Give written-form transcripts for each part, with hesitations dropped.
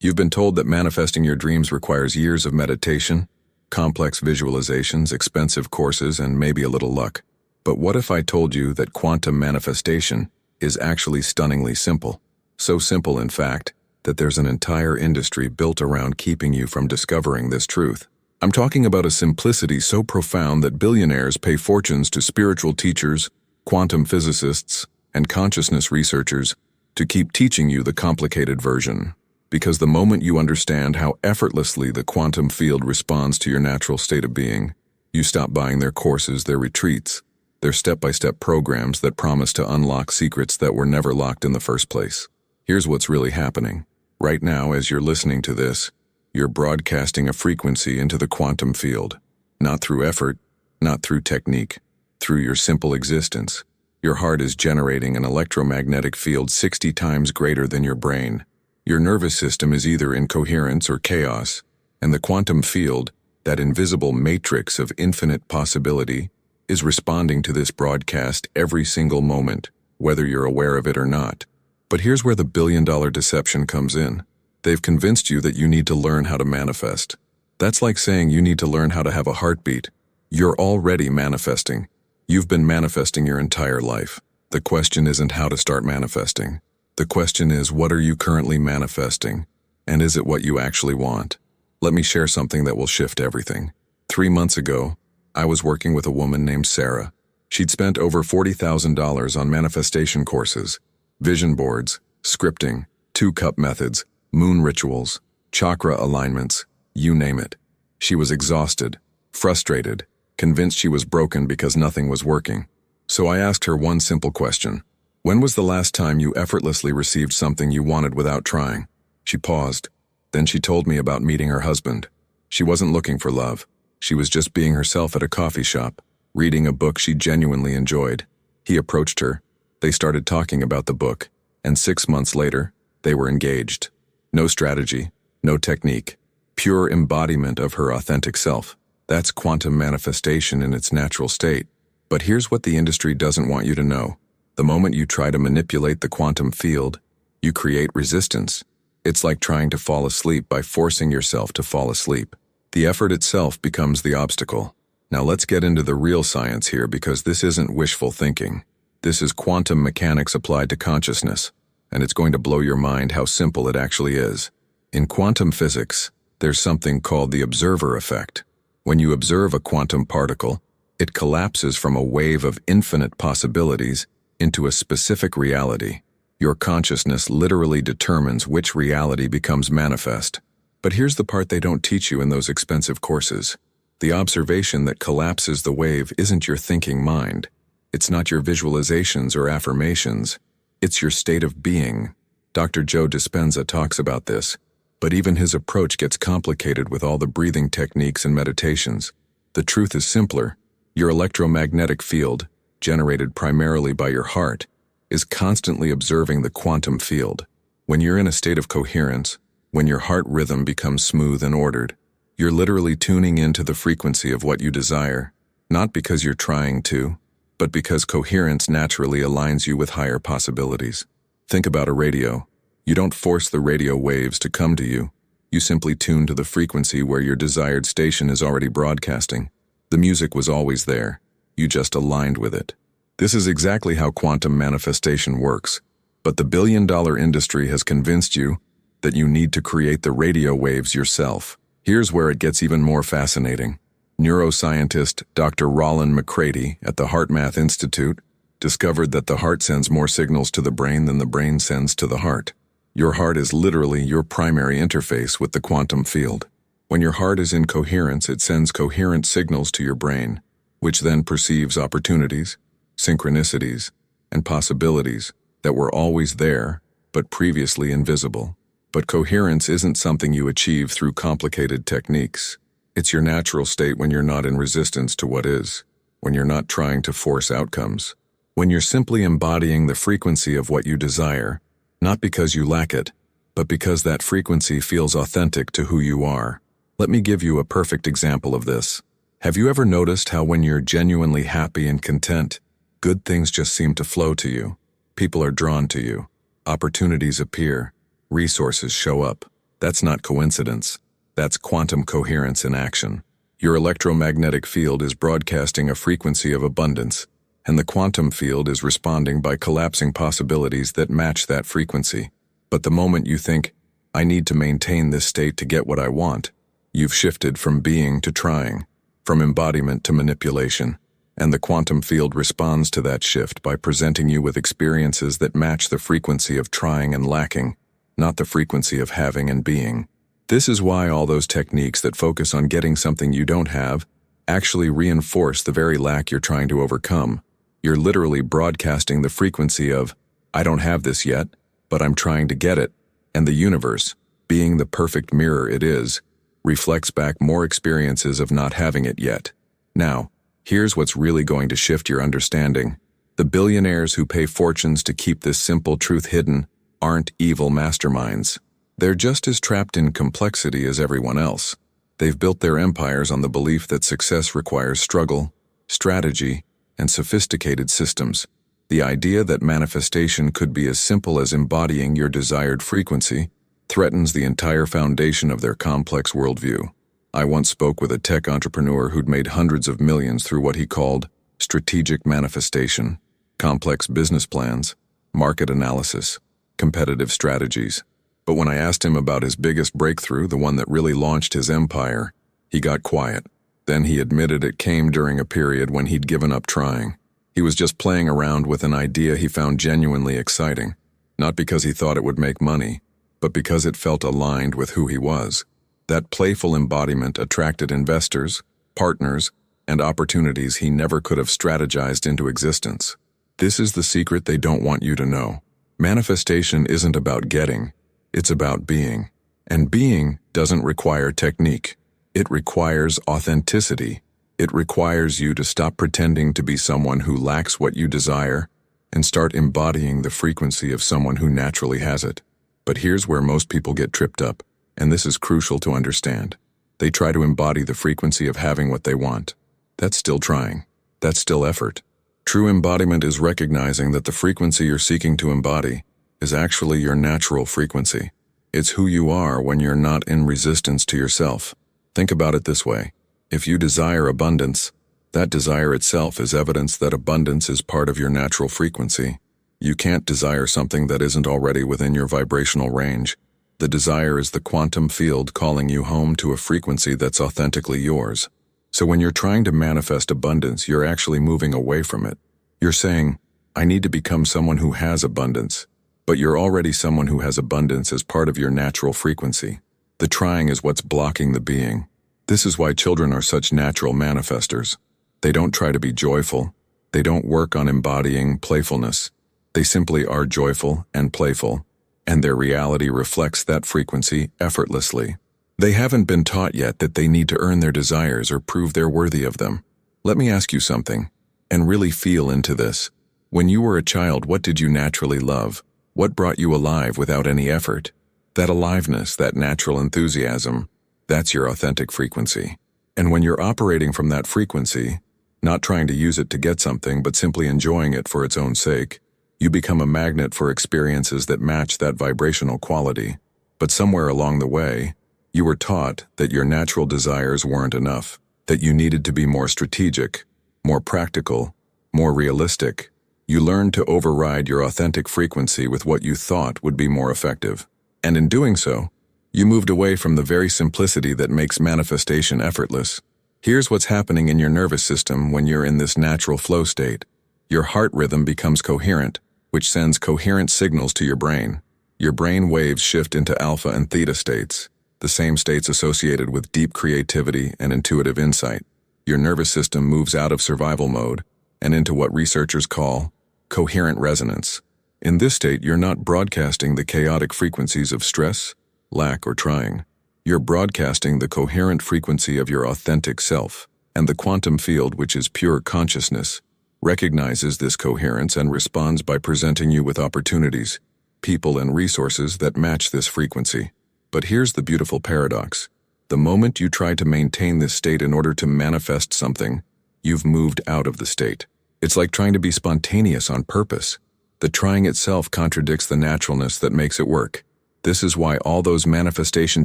You've been told that manifesting your dreams requires years of meditation, complex visualizations, expensive courses, and maybe a little luck. But what if I told you that quantum manifestation is actually stunningly simple? So simple, in fact, that there's an entire industry built around keeping you from discovering this truth. I'm talking about a simplicity so profound that billionaires pay fortunes to spiritual teachers, quantum physicists, and consciousness researchers to keep teaching you the complicated version. Because the moment you understand how effortlessly the quantum field responds to your natural state of being, you stop buying their courses, their retreats, their step-by-step programs that promise to unlock secrets that were never locked in the first place. Here's what's really happening. Right now, as you're listening to this, you're broadcasting a frequency into the quantum field. Not through effort, not through technique, through your simple existence. Your heart is generating an electromagnetic field 60 times greater than your brain. Your nervous system is either in coherence or chaos, and the quantum field, that invisible matrix of infinite possibility, is responding to this broadcast every single moment, whether you're aware of it or not. But here's where the billion-dollar deception comes in. They've convinced you that you need to learn how to manifest. That's like saying you need to learn how to have a heartbeat. You're already manifesting. You've been manifesting your entire life. The question isn't how to start manifesting. The question is, what are you currently manifesting? And is it what you actually want? Let me share something that will shift everything. 3 months ago, I was working with a woman named Sarah. She'd spent over $40,000 on manifestation courses, vision boards, scripting, 2-cup methods, moon rituals, chakra alignments, you name it. She was exhausted, frustrated, convinced she was broken because nothing was working. So I asked her one simple question. When was the last time you effortlessly received something you wanted without trying? She paused. Then she told me about meeting her husband. She wasn't looking for love. She was just being herself at a coffee shop, reading a book she genuinely enjoyed. He approached her. They started talking about the book, and 6 months later, they were engaged. No strategy, no technique, pure embodiment of her authentic self. That's quantum manifestation in its natural state. But here's what the industry doesn't want you to know. The moment you try to manipulate the quantum field, you create resistance. It's like trying to fall asleep by forcing yourself to fall asleep. The effort itself becomes the obstacle. Now let's get into the real science here, because this isn't wishful thinking. This is quantum mechanics applied to consciousness, and it's going to blow your mind how simple it actually is. In quantum physics, there's something called the observer effect. When you observe a quantum particle, it collapses from a wave of infinite possibilities into a specific reality. Your consciousness literally determines which reality becomes manifest. But here's the part they don't teach you in those expensive courses. The observation that collapses the wave isn't your thinking mind. It's not your visualizations or affirmations. It's your state of being. Dr. Joe Dispenza talks about this, but even his approach gets complicated with all the breathing techniques and meditations. The truth is simpler. Your electromagnetic field, generated primarily by your heart, is constantly observing the quantum field. When you're in a state of coherence, when your heart rhythm becomes smooth and ordered, you're literally tuning into the frequency of what you desire, not because you're trying to, but because coherence naturally aligns you with higher possibilities. Think about a radio. You don't force the radio waves to come to you. You simply tune to the frequency where your desired station is already broadcasting. The music was always there. You just aligned with it. This is exactly how quantum manifestation works. But the billion-dollar industry has convinced you that you need to create the radio waves yourself. Here's where it gets even more fascinating. Neuroscientist Dr. Roland McCready at the HeartMath Institute discovered that the heart sends more signals to the brain than the brain sends to the heart. Your heart is literally your primary interface with the quantum field. When your heart is in coherence, it sends coherent signals to your brain, which then perceives opportunities, synchronicities, and possibilities that were always there, but previously invisible. But coherence isn't something you achieve through complicated techniques. It's your natural state when you're not in resistance to what is, when you're not trying to force outcomes, when you're simply embodying the frequency of what you desire, not because you lack it, but because that frequency feels authentic to who you are. Let me give you a perfect example of this. Have you ever noticed how when you're genuinely happy and content, good things just seem to flow to you? People are drawn to you. Opportunities appear. Resources show up. That's not coincidence. That's quantum coherence in action. Your electromagnetic field is broadcasting a frequency of abundance, and the quantum field is responding by collapsing possibilities that match that frequency. But the moment you think, I need to maintain this state to get what I want, you've shifted from being to trying, from embodiment to manipulation, and the quantum field responds to that shift by presenting you with experiences that match the frequency of trying and lacking, not the frequency of having and being. This is why all those techniques that focus on getting something you don't have actually reinforce the very lack you're trying to overcome. You're literally broadcasting the frequency of, I don't have this yet, but I'm trying to get it, and the universe, being the perfect mirror it is, reflects back more experiences of not having it yet. Now, here's what's really going to shift your understanding. The billionaires who pay fortunes to keep this simple truth hidden aren't evil masterminds. They're just as trapped in complexity as everyone else. They've built their empires on the belief that success requires struggle, strategy, and sophisticated systems. The idea that manifestation could be as simple as embodying your desired frequency threatens the entire foundation of their complex worldview. I once spoke with a tech entrepreneur who'd made hundreds of millions through what he called strategic manifestation, complex business plans, market analysis, competitive strategies. But when I asked him about his biggest breakthrough, the one that really launched his empire, he got quiet. Then he admitted it came during a period when he'd given up trying. He was just playing around with an idea he found genuinely exciting, not because he thought it would make money, but because it felt aligned with who he was. That playful embodiment attracted investors, partners, and opportunities he never could have strategized into existence. This is the secret they don't want you to know. Manifestation isn't about getting. It's about being. And being doesn't require technique. It requires authenticity. It requires you to stop pretending to be someone who lacks what you desire and start embodying the frequency of someone who naturally has it. But here's where most people get tripped up, and this is crucial to understand. They try to embody the frequency of having what they want. That's still trying. That's still effort. True embodiment is recognizing that the frequency you're seeking to embody is actually your natural frequency. It's who you are when you're not in resistance to yourself. Think about it this way. If you desire abundance, that desire itself is evidence that abundance is part of your natural frequency. You can't desire something that isn't already within your vibrational range. The desire is the quantum field calling you home to a frequency that's authentically yours. So when you're trying to manifest abundance, you're actually moving away from it. You're saying, I need to become someone who has abundance. But you're already someone who has abundance as part of your natural frequency. The trying is what's blocking the being. This is why children are such natural manifestors. They don't try to be joyful. They don't work on embodying playfulness. They simply are joyful and playful, and their reality reflects that frequency effortlessly. They haven't been taught yet that they need to earn their desires or prove they're worthy of them. Let me ask you something, and really feel into this. When you were a child, what did you naturally love? What brought you alive without any effort? That aliveness, that natural enthusiasm, that's your authentic frequency. And when you're operating from that frequency, not trying to use it to get something, but simply enjoying it for its own sake, you become a magnet for experiences that match that vibrational quality. But somewhere along the way, you were taught that your natural desires weren't enough, that you needed to be more strategic, more practical, more realistic. You learned to override your authentic frequency with what you thought would be more effective. And in doing so, you moved away from the very simplicity that makes manifestation effortless. Here's what's happening in your nervous system when you're in this natural flow state. Your heart rhythm becomes coherent, which sends coherent signals to your brain. Your brain waves shift into alpha and theta states, the same states associated with deep creativity and intuitive insight. Your nervous system moves out of survival mode and into what researchers call coherent resonance. In this state, you're not broadcasting the chaotic frequencies of stress, lack, or trying. You're broadcasting the coherent frequency of your authentic self, and the quantum field, which is pure consciousness, recognizes this coherence and responds by presenting you with opportunities, people, and resources that match this frequency. But here's the beautiful paradox. The moment you try to maintain this state in order to manifest something, you've moved out of the state. It's like trying to be spontaneous on purpose. The trying itself contradicts the naturalness that makes it work. This is why all those manifestation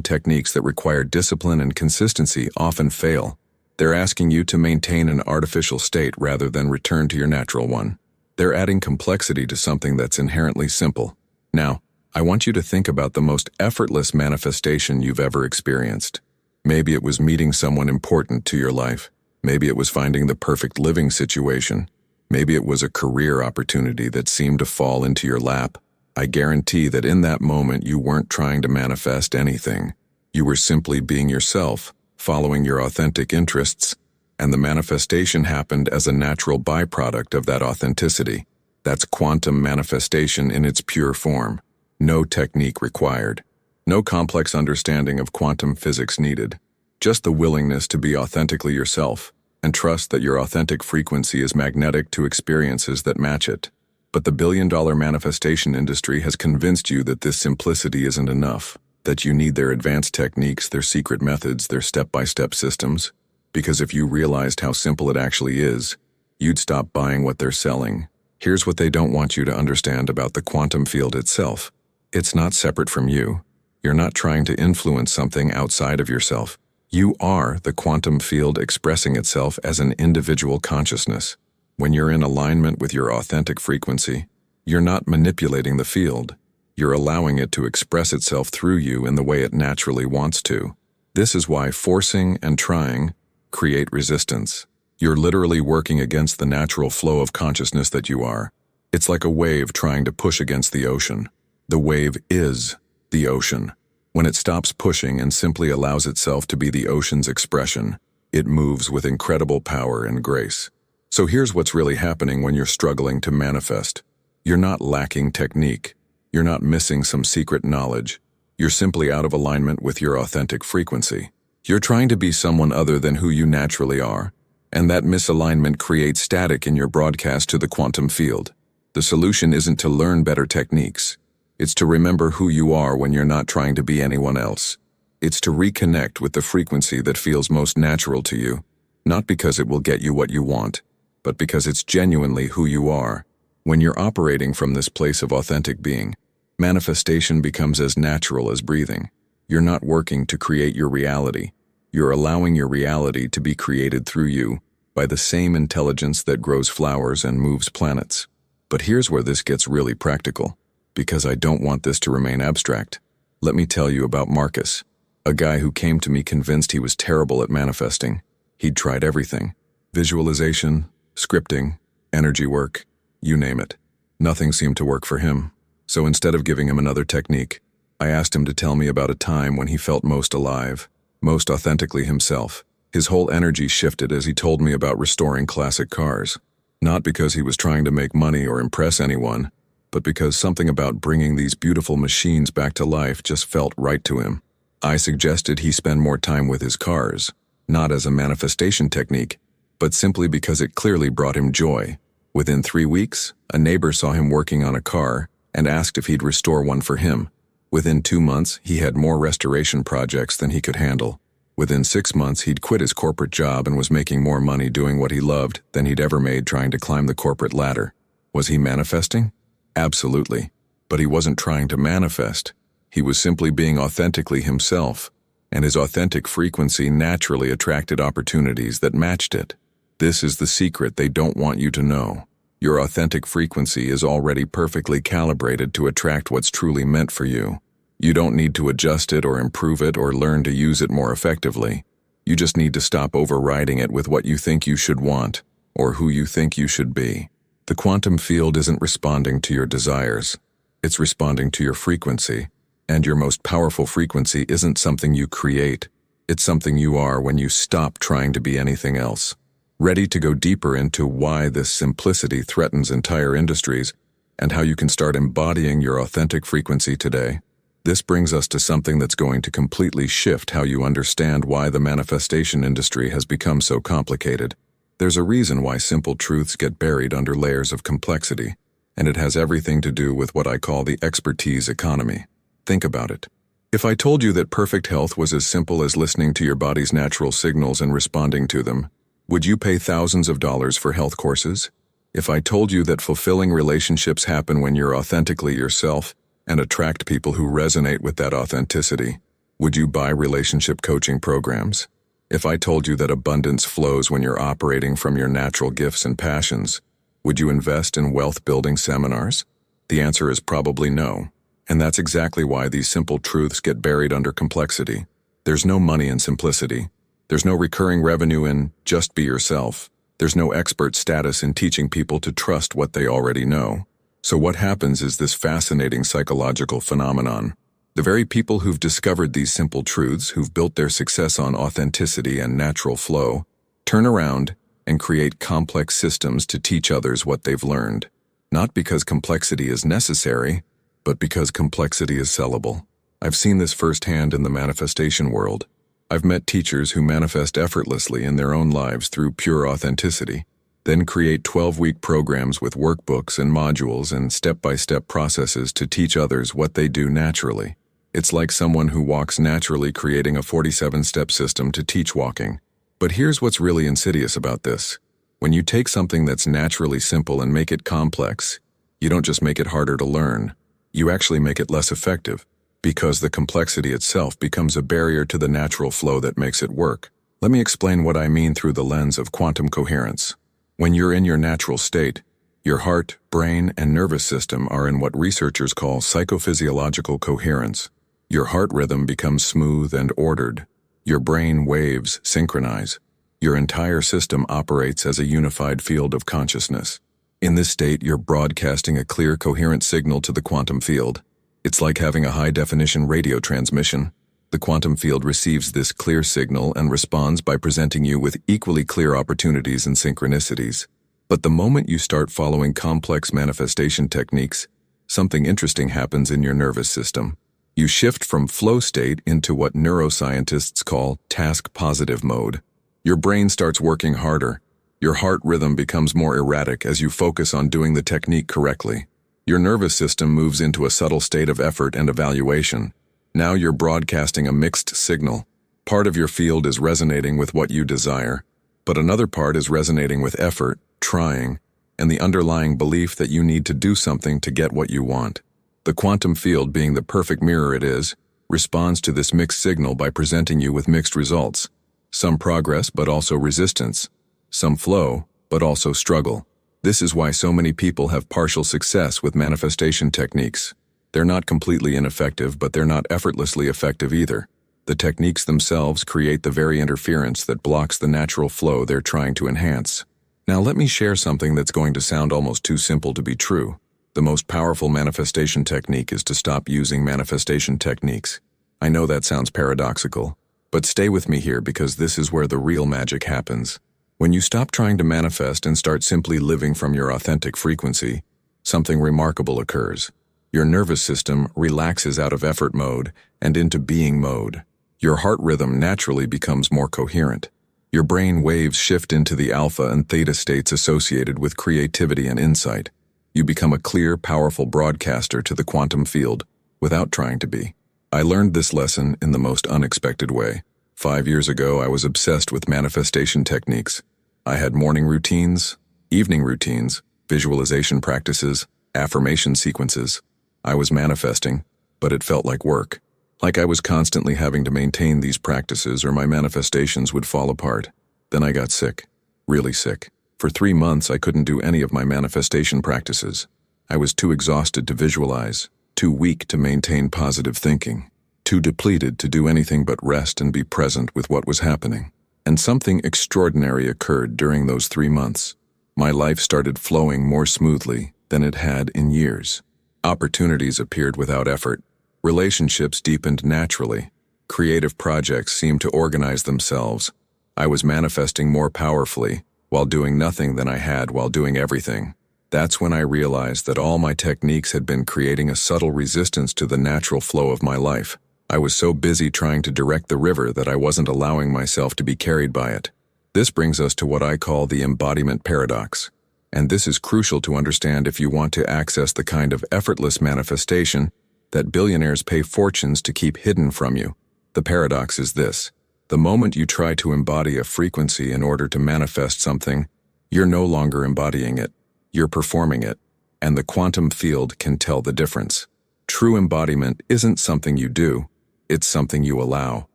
techniques that require discipline and consistency often fail. They're asking you to maintain an artificial state rather than return to your natural one. They're adding complexity to something that's inherently simple. Now, I want you to think about the most effortless manifestation you've ever experienced. Maybe it was meeting someone important to your life. Maybe it was finding the perfect living situation. Maybe it was a career opportunity that seemed to fall into your lap. I guarantee that in that moment you weren't trying to manifest anything. You were simply being yourself, following your authentic interests, and the manifestation happened as a natural byproduct of that authenticity. That's quantum manifestation in its pure form. No technique required. No complex understanding of quantum physics needed. Just the willingness to be authentically yourself, and trust that your authentic frequency is magnetic to experiences that match it. But the billion-dollar manifestation industry has convinced you that this simplicity isn't enough, that you need their advanced techniques, their secret methods, their step-by-step systems. Because if you realized how simple it actually is, you'd stop buying what they're selling. Here's what they don't want you to understand about the quantum field itself. It's not separate from you. You're not trying to influence something outside of yourself. You are the quantum field expressing itself as an individual consciousness. When you're in alignment with your authentic frequency, you're not manipulating the field. You're allowing it to express itself through you in the way it naturally wants to. This is why forcing and trying create resistance. You're literally working against the natural flow of consciousness that you are. It's like a wave trying to push against the ocean. The wave is the ocean. When it stops pushing and simply allows itself to be the ocean's expression, it moves with incredible power and grace. So here's what's really happening when you're struggling to manifest. You're not lacking technique. You're not missing some secret knowledge. You're simply out of alignment with your authentic frequency. You're trying to be someone other than who you naturally are, and that misalignment creates static in your broadcast to the quantum field. The solution isn't to learn better techniques. It's to remember who you are when you're not trying to be anyone else. It's to reconnect with the frequency that feels most natural to you, not because it will get you what you want, but because it's genuinely who you are. When you're operating from this place of authentic being, manifestation becomes as natural as breathing. You're not working to create your reality. You're allowing your reality to be created through you by the same intelligence that grows flowers and moves planets. But here's where this gets really practical, because I don't want this to remain abstract. Let me tell you about Marcus, a guy who came to me convinced he was terrible at manifesting. He'd tried everything: visualization, scripting, energy work, you name it. Nothing seemed to work for him. So instead of giving him another technique, I asked him to tell me about a time when he felt most alive, most authentically himself. His whole energy shifted as he told me about restoring classic cars. Not because he was trying to make money or impress anyone, but because something about bringing these beautiful machines back to life just felt right to him. I suggested he spend more time with his cars, not as a manifestation technique, but simply because it clearly brought him joy. Within 3 weeks, a neighbor saw him working on a car and asked if he'd restore one for him. Within 2 months, he had more restoration projects than he could handle. Within 6 months, he'd quit his corporate job and was making more money doing what he loved than he'd ever made trying to climb the corporate ladder. Was he manifesting? Absolutely. But he wasn't trying to manifest. He was simply being authentically himself, and his authentic frequency naturally attracted opportunities that matched it. This is the secret they don't want you to know. Your authentic frequency is already perfectly calibrated to attract what's truly meant for you. You don't need to adjust it or improve it or learn to use it more effectively. You just need to stop overriding it with what you think you should want or who you think you should be. The quantum field isn't responding to your desires. It's responding to your frequency. And your most powerful frequency isn't something you create. It's something you are when you stop trying to be anything else. Ready to go deeper into why this simplicity threatens entire industries and how you can start embodying your authentic frequency today? This brings us to something that's going to completely shift how you understand why the manifestation industry has become so complicated. There's a reason why simple truths get buried under layers of complexity, and it has everything to do with what I call the expertise economy. Think about it. If I told you that perfect health was as simple as listening to your body's natural signals and responding to them, would you pay thousands of dollars for health courses? If I told you that fulfilling relationships happen when you're authentically yourself, and attract people who resonate with that authenticity. Would you buy relationship coaching programs? If I told you that abundance flows when you're operating from your natural gifts and passions, would you invest in wealth-building seminars? The answer is probably no. And that's exactly why these simple truths get buried under complexity. There's no money in simplicity. There's no recurring revenue in just be yourself. There's no expert status in teaching people to trust what they already know. So what happens is this fascinating psychological phenomenon. The very people who've discovered these simple truths, who've built their success on authenticity and natural flow, turn around and create complex systems to teach others what they've learned. Not because complexity is necessary, but because complexity is sellable. I've seen this firsthand in the manifestation world. I've met teachers who manifest effortlessly in their own lives through pure authenticity, then create 12-week programs with workbooks and modules and step-by-step processes to teach others what they do naturally. It's like someone who walks naturally creating a 47-step system to teach walking. But here's what's really insidious about this. When you take something that's naturally simple and make it complex, you don't just make it harder to learn. You actually make it less effective, because the complexity itself becomes a barrier to the natural flow that makes it work. Let me explain what I mean through the lens of quantum coherence. When you're in your natural state, your heart, brain, and nervous system are in what researchers call psychophysiological coherence. Your heart rhythm becomes smooth and ordered. Your brain waves synchronize. Your entire system operates as a unified field of consciousness. In this state, you're broadcasting a clear, coherent signal to the quantum field. It's like having a high-definition radio transmission. The quantum field receives this clear signal and responds by presenting you with equally clear opportunities and synchronicities. But the moment you start following complex manifestation techniques, something interesting happens in your nervous system. You shift from flow state into what neuroscientists call task-positive mode. Your brain starts working harder. Your heart rhythm becomes more erratic as you focus on doing the technique correctly. Your nervous system moves into a subtle state of effort and evaluation. Now you're broadcasting a mixed signal. Part of your field is resonating with what you desire, but another part is resonating with effort, trying, and the underlying belief that you need to do something to get what you want. The quantum field, being the perfect mirror it is, responds to this mixed signal by presenting you with mixed results. Some progress, but also resistance. Some flow, but also struggle. This is why so many people have partial success with manifestation techniques. They're not completely ineffective, but they're not effortlessly effective either. The techniques themselves create the very interference that blocks the natural flow they're trying to enhance. Now let me share something that's going to sound almost too simple to be true. The most powerful manifestation technique is to stop using manifestation techniques. I know that sounds paradoxical, but stay with me here because this is where the real magic happens. When you stop trying to manifest and start simply living from your authentic frequency, something remarkable occurs. Your nervous system relaxes out of effort mode and into being mode. Your heart rhythm naturally becomes more coherent. Your brain waves shift into the alpha and theta states associated with creativity and insight. You become a clear, powerful broadcaster to the quantum field without trying to be. I learned this lesson in the most unexpected way. 5 years ago, I was obsessed with manifestation techniques. I had morning routines, evening routines, visualization practices, affirmation sequences. I was manifesting, but it felt like work. Like I was constantly having to maintain these practices or my manifestations would fall apart. Then I got sick. Really sick. For 3 months, I couldn't do any of my manifestation practices. I was too exhausted to visualize, too weak to maintain positive thinking, too depleted to do anything but rest and be present with what was happening. And something extraordinary occurred during those 3 months. My life started flowing more smoothly than it had in years. Opportunities appeared without effort. Relationships deepened naturally. Creative projects seemed to organize themselves. I was manifesting more powerfully while doing nothing than I had while doing everything. That's when I realized that all my techniques had been creating a subtle resistance to the natural flow of my life. I was so busy trying to direct the river that I wasn't allowing myself to be carried by it. This brings us to what I call the embodiment paradox. And this is crucial to understand if you want to access the kind of effortless manifestation that billionaires pay fortunes to keep hidden from you. The paradox is this. The moment you try to embody a frequency in order to manifest something, you're no longer embodying it. You're performing it. And the quantum field can tell the difference. True embodiment isn't something you do, it's something you allow.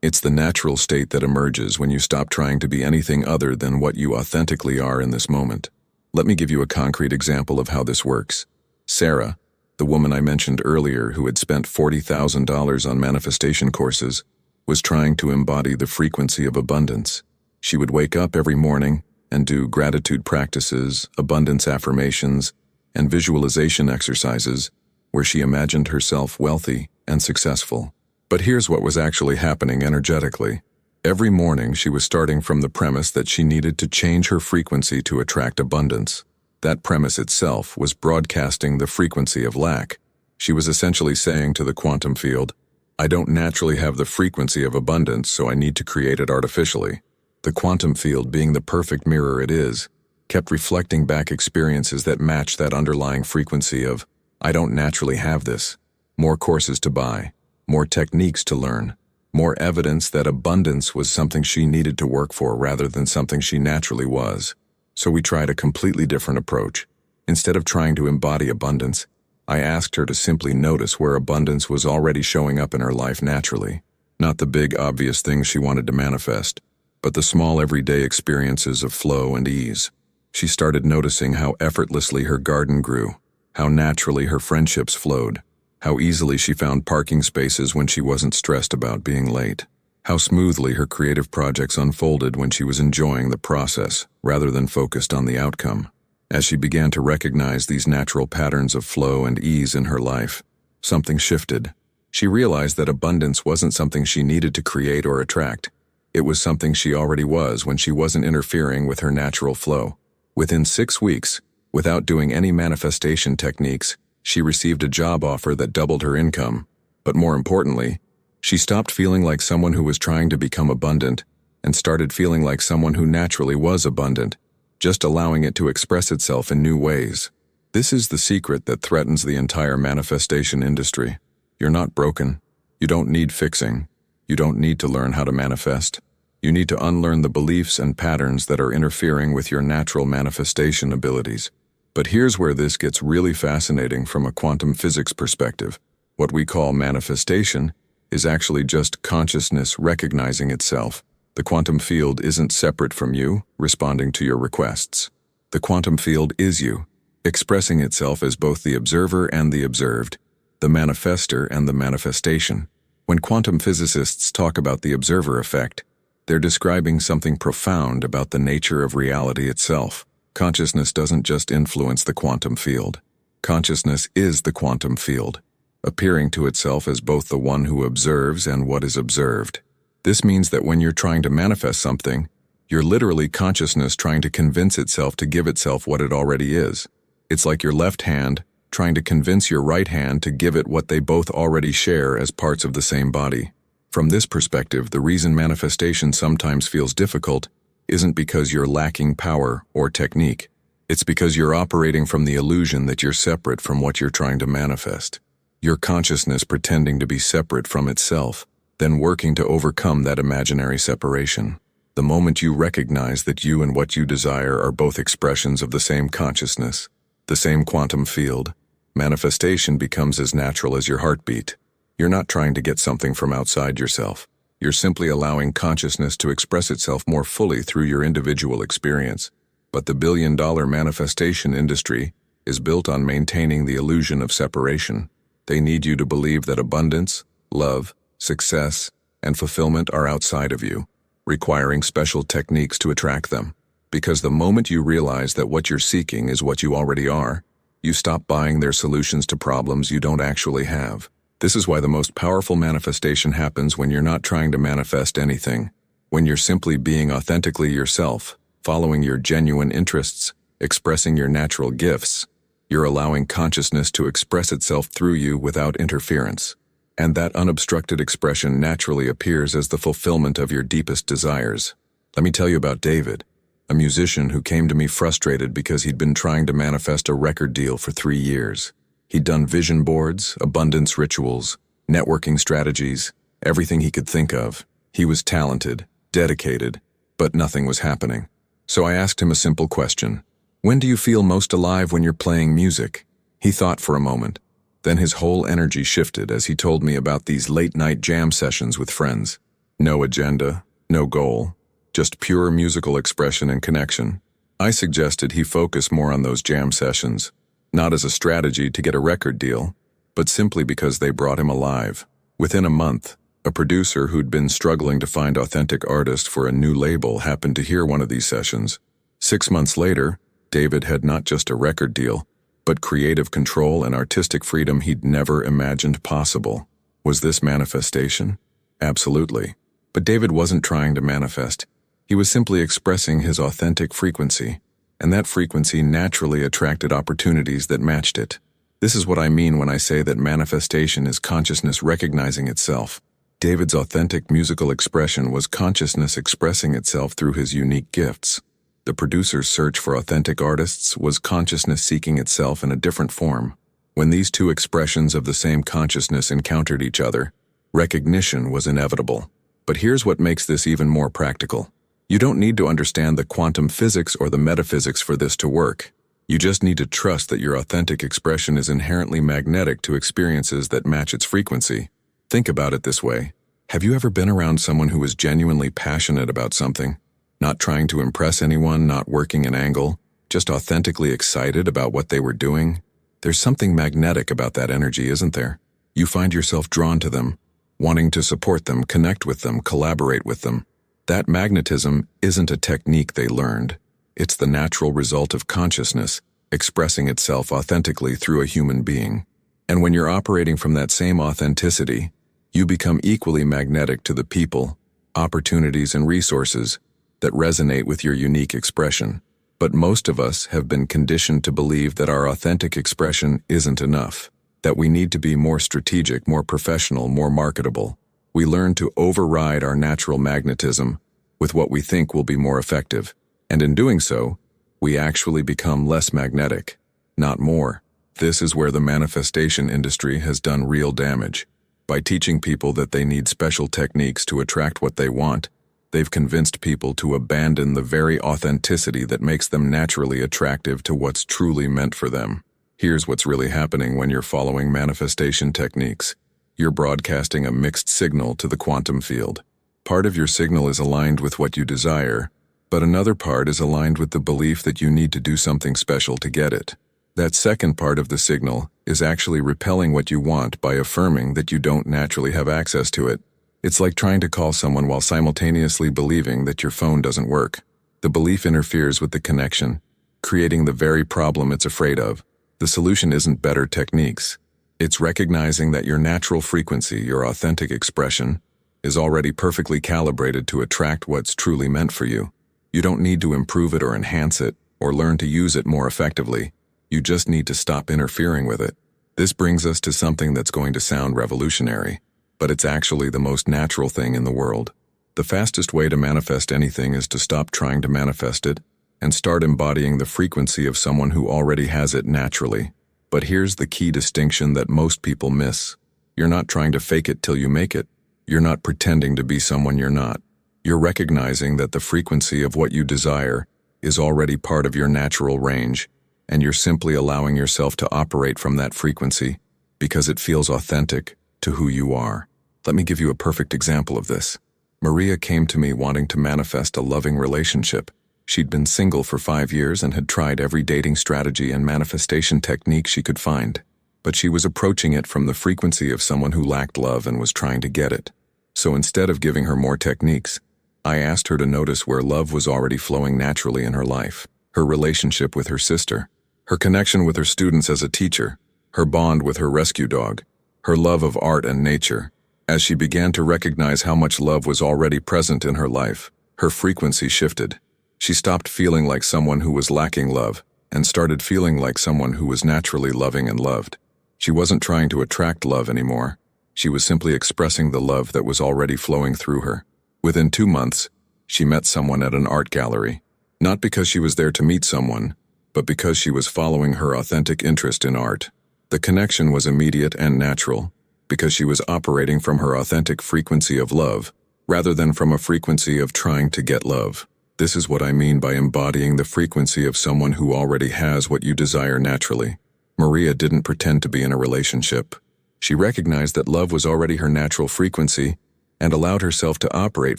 It's the natural state that emerges when you stop trying to be anything other than what you authentically are in this moment. Let me give you a concrete example of how this works. Sarah, the woman I mentioned earlier who had spent $40,000 on manifestation courses, was trying to embody the frequency of abundance. She would wake up every morning and do gratitude practices, abundance affirmations, and visualization exercises where she imagined herself wealthy and successful. But here's what was actually happening energetically. Every morning she was starting from the premise that she needed to change her frequency to attract abundance. That premise itself was broadcasting the frequency of lack. She was essentially saying to the quantum field, I don't naturally have the frequency of abundance, so I need to create it artificially. The quantum field, being the perfect mirror it is, kept reflecting back experiences that matched that underlying frequency of, I don't naturally have this. More courses to buy, more techniques to learn, more evidence that abundance was something she needed to work for rather than something she naturally was. So we tried a completely different approach. Instead of trying to embody abundance, I asked her to simply notice where abundance was already showing up in her life naturally. Not the big, obvious things she wanted to manifest, but the small everyday experiences of flow and ease. She started noticing how effortlessly her garden grew, how naturally her friendships flowed, how easily she found parking spaces when she wasn't stressed about being late, how smoothly her creative projects unfolded when she was enjoying the process rather than focused on the outcome. As she began to recognize these natural patterns of flow and ease in her life, something shifted. She realized that abundance wasn't something she needed to create or attract. It was something she already was when she wasn't interfering with her natural flow. Within 6 weeks, without doing any manifestation techniques, she received a job offer that doubled her income. But more importantly, she stopped feeling like someone who was trying to become abundant and started feeling like someone who naturally was abundant, just allowing it to express itself in new ways. This is the secret that threatens the entire manifestation industry. You're not broken. You don't need fixing. You don't need to learn how to manifest. You need to unlearn the beliefs and patterns that are interfering with your natural manifestation abilities. But here's where this gets really fascinating from a quantum physics perspective. What we call manifestation is actually just consciousness recognizing itself. The quantum field isn't separate from you, responding to your requests. The quantum field is you, expressing itself as both the observer and the observed, the manifester and the manifestation. When quantum physicists talk about the observer effect, they're describing something profound about the nature of reality itself. Consciousness doesn't just influence the quantum field. Consciousness is the quantum field, appearing to itself as both the one who observes and what is observed. This means that when you're trying to manifest something, you're literally consciousness trying to convince itself to give itself what it already is. It's like your left hand trying to convince your right hand to give it what they both already share as parts of the same body. From this perspective, the reason manifestation sometimes feels difficult isn't because you're lacking power or technique. It's because you're operating from the illusion that you're separate from what you're trying to manifest. Your consciousness pretending to be separate from itself, then working to overcome that imaginary separation. The moment you recognize that you and what you desire are both expressions of the same consciousness, the same quantum field, manifestation becomes as natural as your heartbeat. You're not trying to get something from outside yourself. You're simply allowing consciousness to express itself more fully through your individual experience. But the billion-dollar manifestation industry is built on maintaining the illusion of separation. They need you to believe that abundance, love, success, and fulfillment are outside of you, requiring special techniques to attract them. Because the moment you realize that what you're seeking is what you already are, you stop buying their solutions to problems you don't actually have. This is why the most powerful manifestation happens when you're not trying to manifest anything, when you're simply being authentically yourself, following your genuine interests, expressing your natural gifts. You're allowing consciousness to express itself through you without interference. And that unobstructed expression naturally appears as the fulfillment of your deepest desires. Let me tell you about David, a musician who came to me frustrated because he'd been trying to manifest a record deal for 3 years. He'd done vision boards, abundance rituals, networking strategies, everything he could think of. He was talented, dedicated, but nothing was happening. So I asked him a simple question. When do you feel most alive when you're playing music? He thought for a moment, Then his whole energy shifted as he told me about these late-night jam sessions with friends. No agenda, no goal, just pure musical expression and connection. I suggested he focus more on those jam sessions, not as a strategy to get a record deal, but simply because they brought him alive. Within a month, a producer who'd been struggling to find authentic artists for a new label happened to hear one of these sessions. 6 months later, David had not just a record deal, but creative control and artistic freedom he'd never imagined possible. Was this manifestation? Absolutely. But David wasn't trying to manifest. He was simply expressing his authentic frequency, and that frequency naturally attracted opportunities that matched it. This is what I mean when I say that manifestation is consciousness recognizing itself. David's authentic musical expression was consciousness expressing itself through his unique gifts. The producer's search for authentic artists was consciousness seeking itself in a different form. When these two expressions of the same consciousness encountered each other, recognition was inevitable. But here's what makes this even more practical. You don't need to understand the quantum physics or the metaphysics for this to work. You just need to trust that your authentic expression is inherently magnetic to experiences that match its frequency. Think about it this way. Have you ever been around someone who is genuinely passionate about something? Not trying to impress anyone, not working an angle, just authentically excited about what they were doing? There's something magnetic about that energy, isn't there? You find yourself drawn to them, wanting to support them, connect with them, collaborate with them. That magnetism isn't a technique they learned. It's the natural result of consciousness expressing itself authentically through a human being. And when you're operating from that same authenticity, you become equally magnetic to the people, opportunities, and resources that resonate with your unique expression. But most of us have been conditioned to believe that our authentic expression isn't enough, that we need to be more strategic, more professional, more marketable. We learn to override our natural magnetism with what we think will be more effective, and in doing so, we actually become less magnetic, not more. This is where the manifestation industry has done real damage. By teaching people that they need special techniques to attract what they want, they've convinced people to abandon the very authenticity that makes them naturally attractive to what's truly meant for them. Here's what's really happening when you're following manifestation techniques. You're broadcasting a mixed signal to the quantum field. Part of your signal is aligned with what you desire, but another part is aligned with the belief that you need to do something special to get it. That second part of the signal is actually repelling what you want by affirming that you don't naturally have access to it. It's like trying to call someone while simultaneously believing that your phone doesn't work. The belief interferes with the connection, creating the very problem it's afraid of. The solution isn't better techniques. It's recognizing that your natural frequency, your authentic expression, is already perfectly calibrated to attract what's truly meant for you. You don't need to improve it or enhance it, or learn to use it more effectively. You just need to stop interfering with it. This brings us to something that's going to sound revolutionary, but it's actually the most natural thing in the world. The fastest way to manifest anything is to stop trying to manifest it and start embodying the frequency of someone who already has it naturally. But here's the key distinction that most people miss. You're not trying to fake it till you make it. You're not pretending to be someone you're not. You're recognizing that the frequency of what you desire is already part of your natural range, and you're simply allowing yourself to operate from that frequency because it feels authentic to who you are. Let me give you a perfect example of this. Maria came to me wanting to manifest a loving relationship. She'd been single for 5 years and had tried every dating strategy and manifestation technique she could find, but she was approaching it from the frequency of someone who lacked love and was trying to get it. So instead of giving her more techniques, I asked her to notice where love was already flowing naturally in her life. Her relationship with her sister, her connection with her students as a teacher, her bond with her rescue dog, her love of art and nature. As she began to recognize how much love was already present in her life, her frequency shifted. She stopped feeling like someone who was lacking love and started feeling like someone who was naturally loving and loved. She wasn't trying to attract love anymore. She was simply expressing the love that was already flowing through her. Within 2 months, she met someone at an art gallery, not because she was there to meet someone, but because she was following her authentic interest in art. The connection was immediate and natural, because she was operating from her authentic frequency of love, rather than from a frequency of trying to get love. This is what I mean by embodying the frequency of someone who already has what you desire naturally. Maria didn't pretend to be in a relationship. She recognized that love was already her natural frequency and allowed herself to operate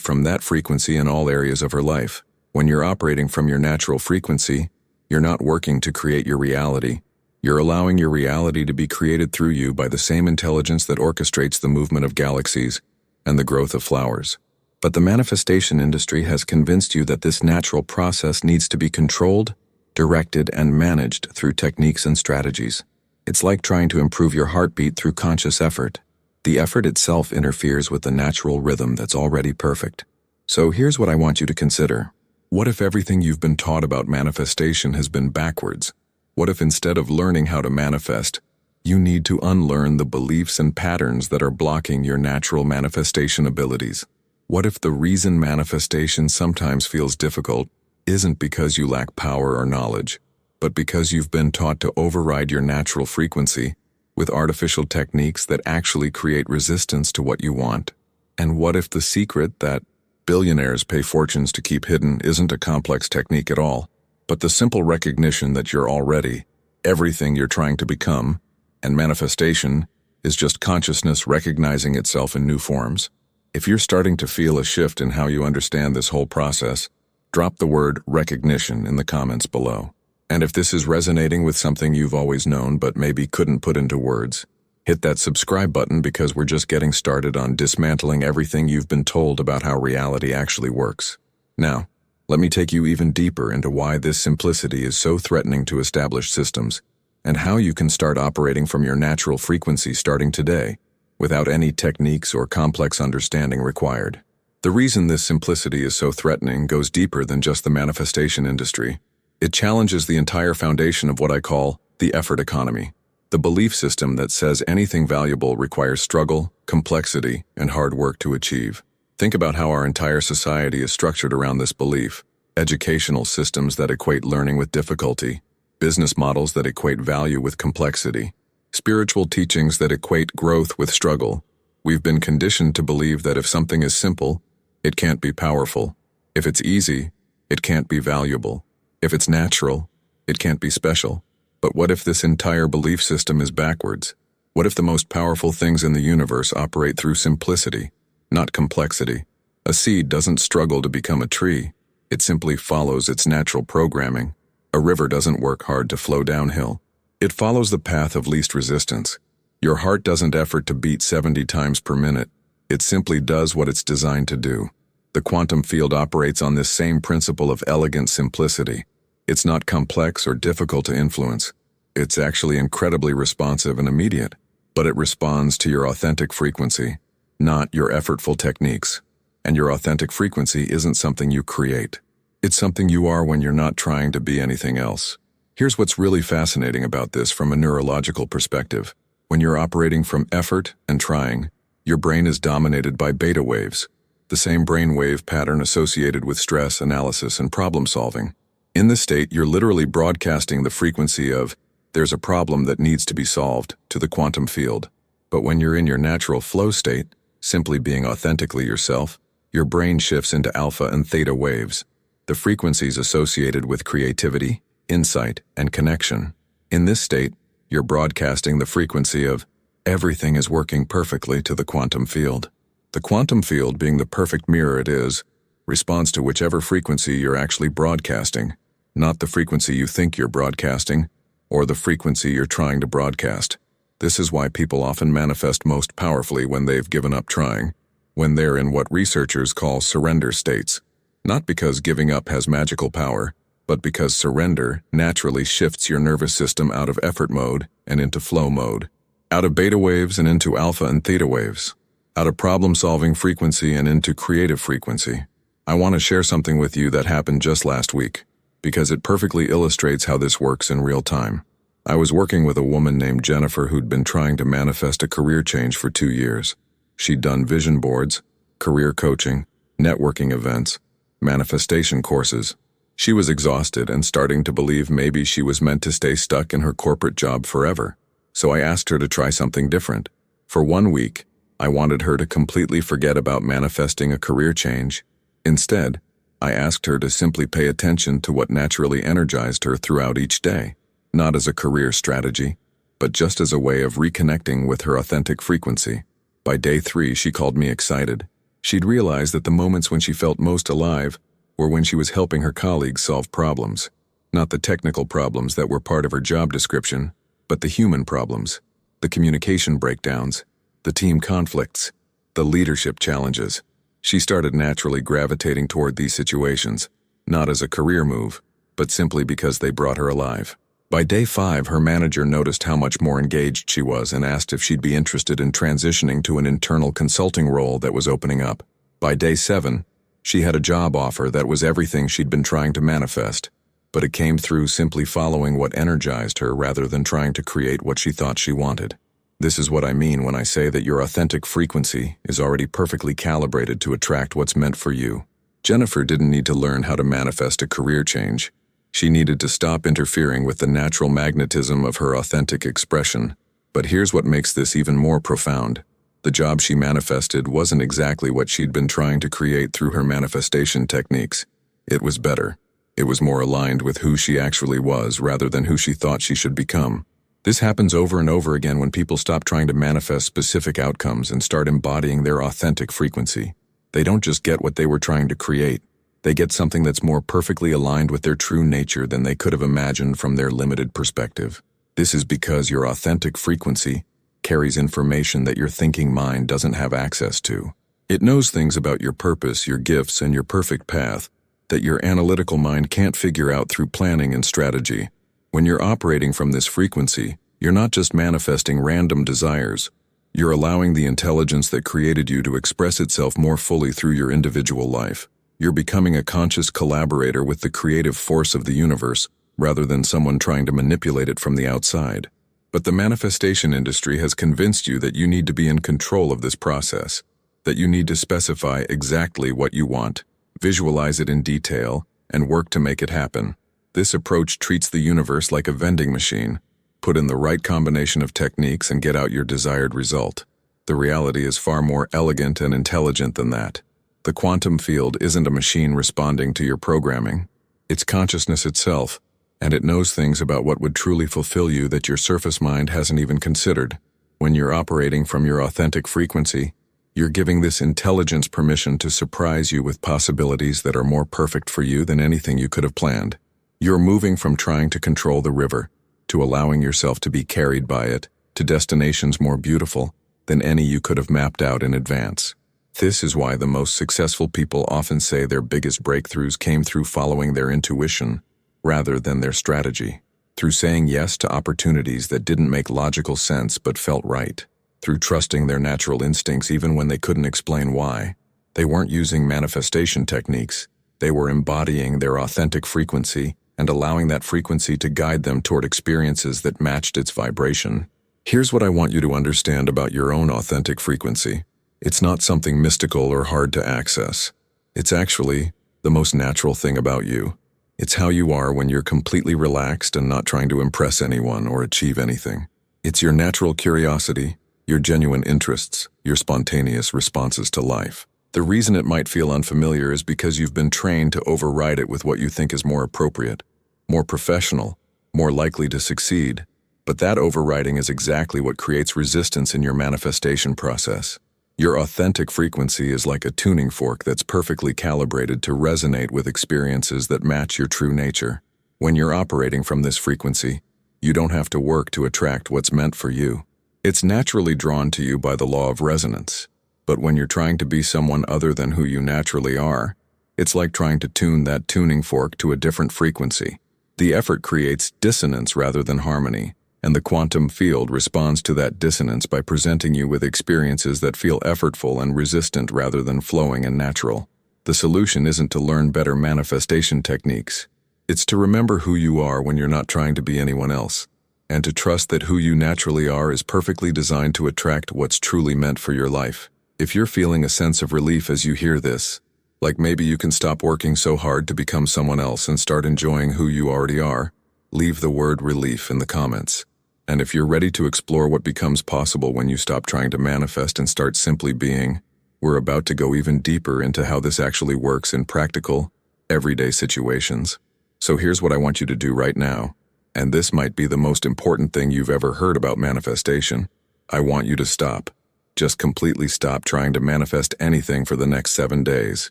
from that frequency in all areas of her life. When you're operating from your natural frequency, you're not working to create your reality. You're allowing your reality to be created through you by the same intelligence that orchestrates the movement of galaxies and the growth of flowers. But the manifestation industry has convinced you that this natural process needs to be controlled, directed, and managed through techniques and strategies. It's like trying to improve your heartbeat through conscious effort. The effort itself interferes with the natural rhythm that's already perfect. So here's what I want you to consider. What if everything you've been taught about manifestation has been backwards? What if instead of learning how to manifest, you need to unlearn the beliefs and patterns that are blocking your natural manifestation abilities? What if the reason manifestation sometimes feels difficult isn't because you lack power or knowledge, but because you've been taught to override your natural frequency with artificial techniques that actually create resistance to what you want? And what if the secret that billionaires pay fortunes to keep hidden isn't a complex technique at all, but the simple recognition that you're already everything you're trying to become, and manifestation is just consciousness recognizing itself in new forms? If you're starting to feel a shift in how you understand this whole process, drop the word recognition in the comments below. And if this is resonating with something you've always known but maybe couldn't put into words, hit that subscribe button, because we're just getting started on dismantling everything you've been told about how reality actually works. Now, let me take you even deeper into why this simplicity is so threatening to established systems, and how you can start operating from your natural frequency starting today, without any techniques or complex understanding required. The reason this simplicity is so threatening goes deeper than just the manifestation industry. It challenges the entire foundation of what I call the effort economy, the belief system that says anything valuable requires struggle, complexity, and hard work to achieve. Think about how our entire society is structured around this belief. Educational systems that equate learning with difficulty, business models that equate value with complexity, spiritual teachings that equate growth with struggle. We've been conditioned to believe that if something is simple, it can't be powerful. If it's easy, it can't be valuable. If it's natural, it can't be special. But what if this entire belief system is backwards? What if the most powerful things in the universe operate through simplicity, not complexity? A seed doesn't struggle to become a tree. It simply follows its natural programming. A river doesn't work hard to flow downhill. It follows the path of least resistance. Your heart doesn't effort to beat 70 times per minute. It simply does what it's designed to do. The quantum field operates on this same principle of elegant simplicity. It's not complex or difficult to influence. It's actually incredibly responsive and immediate, but it responds to your authentic frequency, not your effortful techniques. And your authentic frequency isn't something you create. It's something you are when you're not trying to be anything else. Here's what's really fascinating about this from a neurological perspective. When you're operating from effort and trying, your brain is dominated by beta waves, the same brain wave pattern associated with stress, analysis, and problem solving. In this state, you're literally broadcasting the frequency of, "There's a problem that needs to be solved," to the quantum field. But when you're in your natural flow state, simply being authentically yourself, your brain shifts into alpha and theta waves, the frequencies associated with creativity, insight, and connection. In this state, you're broadcasting the frequency of, "Everything is working perfectly," to the quantum field. The quantum field, being the perfect mirror it is, responds to whichever frequency you're actually broadcasting, not the frequency you think you're broadcasting, or the frequency you're trying to broadcast. This is why people often manifest most powerfully when they've given up trying, when they're in what researchers call surrender states. Not because giving up has magical power, but because surrender naturally shifts your nervous system out of effort mode and into flow mode, out of beta waves and into alpha and theta waves, out of problem-solving frequency and into creative frequency. I want to share something with you that happened just last week, because it perfectly illustrates how this works in real time. I was working with a woman named Jennifer who'd been trying to manifest a career change for 2 years. She'd done vision boards, career coaching, networking events, manifestation courses. She was exhausted and starting to believe maybe she was meant to stay stuck in her corporate job forever. So I asked her to try something different. For 1 week, I wanted her to completely forget about manifesting a career change. Instead, I asked her to simply pay attention to what naturally energized her throughout each day, not as a career strategy, but just as a way of reconnecting with her authentic frequency. By day 3, she called me excited. She'd realized that the moments when she felt most alive were when she was helping her colleagues solve problems. Not the technical problems that were part of her job description, but the human problems, the communication breakdowns, the team conflicts, the leadership challenges. She started naturally gravitating toward these situations, not as a career move, but simply because they brought her alive. By day 5, her manager noticed how much more engaged she was and asked if she'd be interested in transitioning to an internal consulting role that was opening up. By day 7, she had a job offer that was everything she'd been trying to manifest, but it came through simply following what energized her rather than trying to create what she thought she wanted. This is what I mean when I say that your authentic frequency is already perfectly calibrated to attract what's meant for you. Jennifer didn't need to learn how to manifest a career change. She needed to stop interfering with the natural magnetism of her authentic expression. But here's what makes this even more profound. The job she manifested wasn't exactly what she'd been trying to create through her manifestation techniques. It was better. It was more aligned with who she actually was rather than who she thought she should become. This happens over and over again when people stop trying to manifest specific outcomes and start embodying their authentic frequency. They don't just get what they were trying to create. They get something that's more perfectly aligned with their true nature than they could have imagined from their limited perspective. This is because your authentic frequency carries information that your thinking mind doesn't have access to. It knows things about your purpose, your gifts, and your perfect path that your analytical mind can't figure out through planning and strategy. When you're operating from this frequency, you're not just manifesting random desires. You're allowing the intelligence that created you to express itself more fully through your individual life. You're becoming a conscious collaborator with the creative force of the universe, rather than someone trying to manipulate it from the outside. But the manifestation industry has convinced you that you need to be in control of this process, that you need to specify exactly what you want, visualize it in detail, and work to make it happen. This approach treats the universe like a vending machine. Put in the right combination of techniques and get out your desired result. The reality is far more elegant and intelligent than that. The quantum field isn't a machine responding to your programming. It's consciousness itself, and it knows things about what would truly fulfill you that your surface mind hasn't even considered. When you're operating from your authentic frequency, you're giving this intelligence permission to surprise you with possibilities that are more perfect for you than anything you could have planned. You're moving from trying to control the river, to allowing yourself to be carried by it, to destinations more beautiful than any you could have mapped out in advance. This is why the most successful people often say their biggest breakthroughs came through following their intuition, rather than their strategy, through saying yes to opportunities that didn't make logical sense but felt right, through trusting their natural instincts even when they couldn't explain why. They weren't using manifestation techniques. They were embodying their authentic frequency and allowing that frequency to guide them toward experiences that matched its vibration. Here's what I want you to understand about your own authentic frequency. It's not something mystical or hard to access. It's actually the most natural thing about you. It's how you are when you're completely relaxed and not trying to impress anyone or achieve anything. It's your natural curiosity, your genuine interests, your spontaneous responses to life. The reason it might feel unfamiliar is because you've been trained to override it with what you think is more appropriate, more professional, more likely to succeed. But that overriding is exactly what creates resistance in your manifestation process. Your authentic frequency is like a tuning fork that's perfectly calibrated to resonate with experiences that match your true nature. When you're operating from this frequency, you don't have to work to attract what's meant for you. It's naturally drawn to you by the law of resonance. But when you're trying to be someone other than who you naturally are, it's like trying to tune that tuning fork to a different frequency. The effort creates dissonance rather than harmony, and the quantum field responds to that dissonance by presenting you with experiences that feel effortful and resistant rather than flowing and natural. The solution isn't to learn better manifestation techniques. It's to remember who you are when you're not trying to be anyone else, and to trust that who you naturally are is perfectly designed to attract what's truly meant for your life. If you're feeling a sense of relief as you hear this, like maybe you can stop working so hard to become someone else and start enjoying who you already are, leave the word relief in the comments. And if you're ready to explore what becomes possible when you stop trying to manifest and start simply being, we're about to go even deeper into how this actually works in practical, everyday situations. So here's what I want you to do right now. And this might be the most important thing you've ever heard about manifestation. I want you to stop. Just completely stop trying to manifest anything for the next 7 days.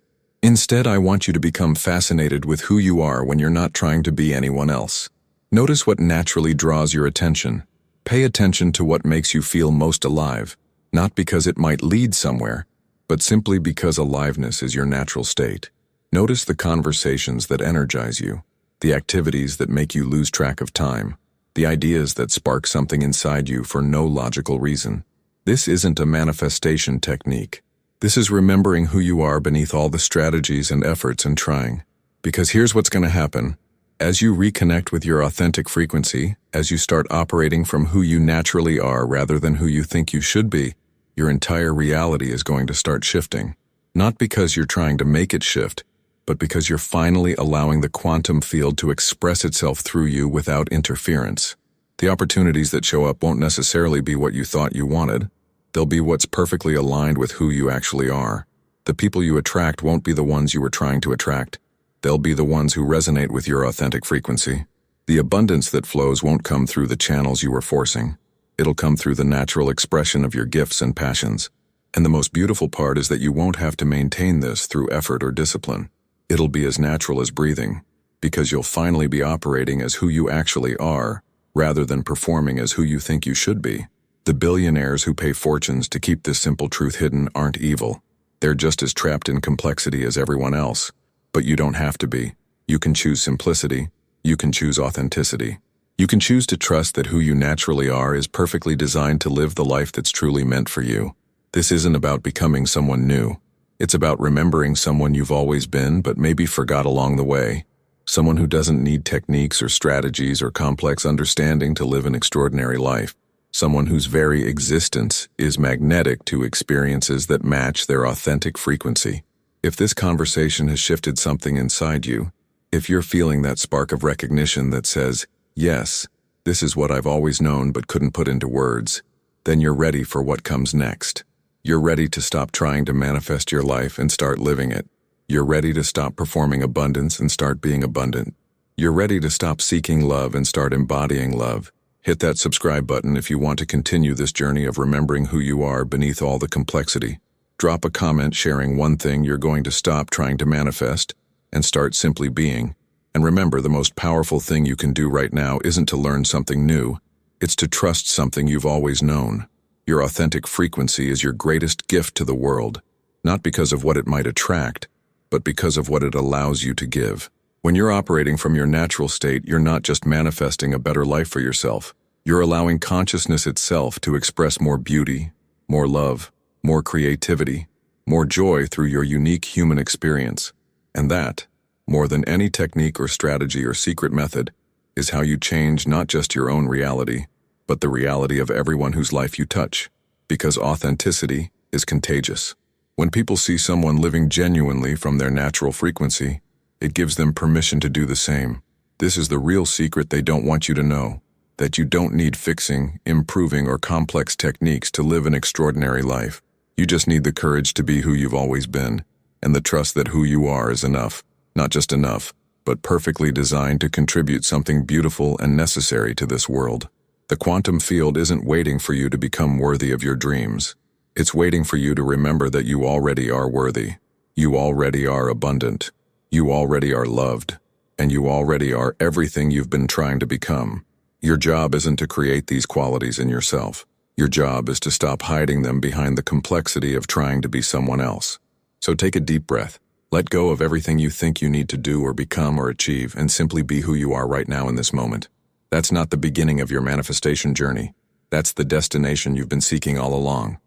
Instead, I want you to become fascinated with who you are when you're not trying to be anyone else. Notice what naturally draws your attention. Pay attention to what makes you feel most alive, not because it might lead somewhere, but simply because aliveness is your natural state. Notice the conversations that energize you, the activities that make you lose track of time, the ideas that spark something inside you for no logical reason. This isn't a manifestation technique. This is remembering who you are beneath all the strategies and efforts and trying. Because here's what's going to happen. As you reconnect with your authentic frequency, as you start operating from who you naturally are rather than who you think you should be, your entire reality is going to start shifting. Not because you're trying to make it shift, but because you're finally allowing the quantum field to express itself through you without interference. The opportunities that show up won't necessarily be what you thought you wanted. They'll be what's perfectly aligned with who you actually are. The people you attract won't be the ones you were trying to attract. They'll be the ones who resonate with your authentic frequency. The abundance that flows won't come through the channels you were forcing. It'll come through the natural expression of your gifts and passions. And the most beautiful part is that you won't have to maintain this through effort or discipline. It'll be as natural as breathing, because you'll finally be operating as who you actually are, rather than performing as who you think you should be. The billionaires who pay fortunes to keep this simple truth hidden aren't evil. They're just as trapped in complexity as everyone else. But you don't have to be. You can choose simplicity. You can choose authenticity. You can choose to trust that who you naturally are is perfectly designed to live the life that's truly meant for you. This isn't about becoming someone new. It's about remembering someone you've always been but maybe forgot along the way. Someone who doesn't need techniques or strategies or complex understanding to live an extraordinary life. Someone whose very existence is magnetic to experiences that match their authentic frequency. If this conversation has shifted something inside you, if you're feeling that spark of recognition that says, yes, this is what I've always known but couldn't put into words, then you're ready for what comes next. You're ready to stop trying to manifest your life and start living it. You're ready to stop performing abundance and start being abundant. You're ready to stop seeking love and start embodying love. Hit that subscribe button if you want to continue this journey of remembering who you are beneath all the complexity. Drop a comment sharing one thing you're going to stop trying to manifest and start simply being. And remember, the most powerful thing you can do right now isn't to learn something new. It's to trust something you've always known. Your authentic frequency is your greatest gift to the world, not because of what it might attract, but because of what it allows you to give. When you're operating from your natural state, you're not just manifesting a better life for yourself. You're allowing consciousness itself to express more beauty, more love, more creativity, more joy through your unique human experience. And that, more than any technique or strategy or secret method, is how you change not just your own reality, but the reality of everyone whose life you touch. Because authenticity is contagious. When people see someone living genuinely from their natural frequency, it gives them permission to do the same. This is the real secret they don't want you to know, that you don't need fixing, improving, or complex techniques to live an extraordinary life. You just need the courage to be who you've always been, and the trust that who you are is enough, not just enough, but perfectly designed to contribute something beautiful and necessary to this world. The quantum field isn't waiting for you to become worthy of your dreams. It's waiting for you to remember that you already are worthy. You already are abundant. You already are loved. And you already are everything you've been trying to become. Your job isn't to create these qualities in yourself. Your job is to stop hiding them behind the complexity of trying to be someone else. So take a deep breath. Let go of everything you think you need to do or become or achieve, and simply be who you are right now in this moment. That's not the beginning of your manifestation journey. That's the destination you've been seeking all along.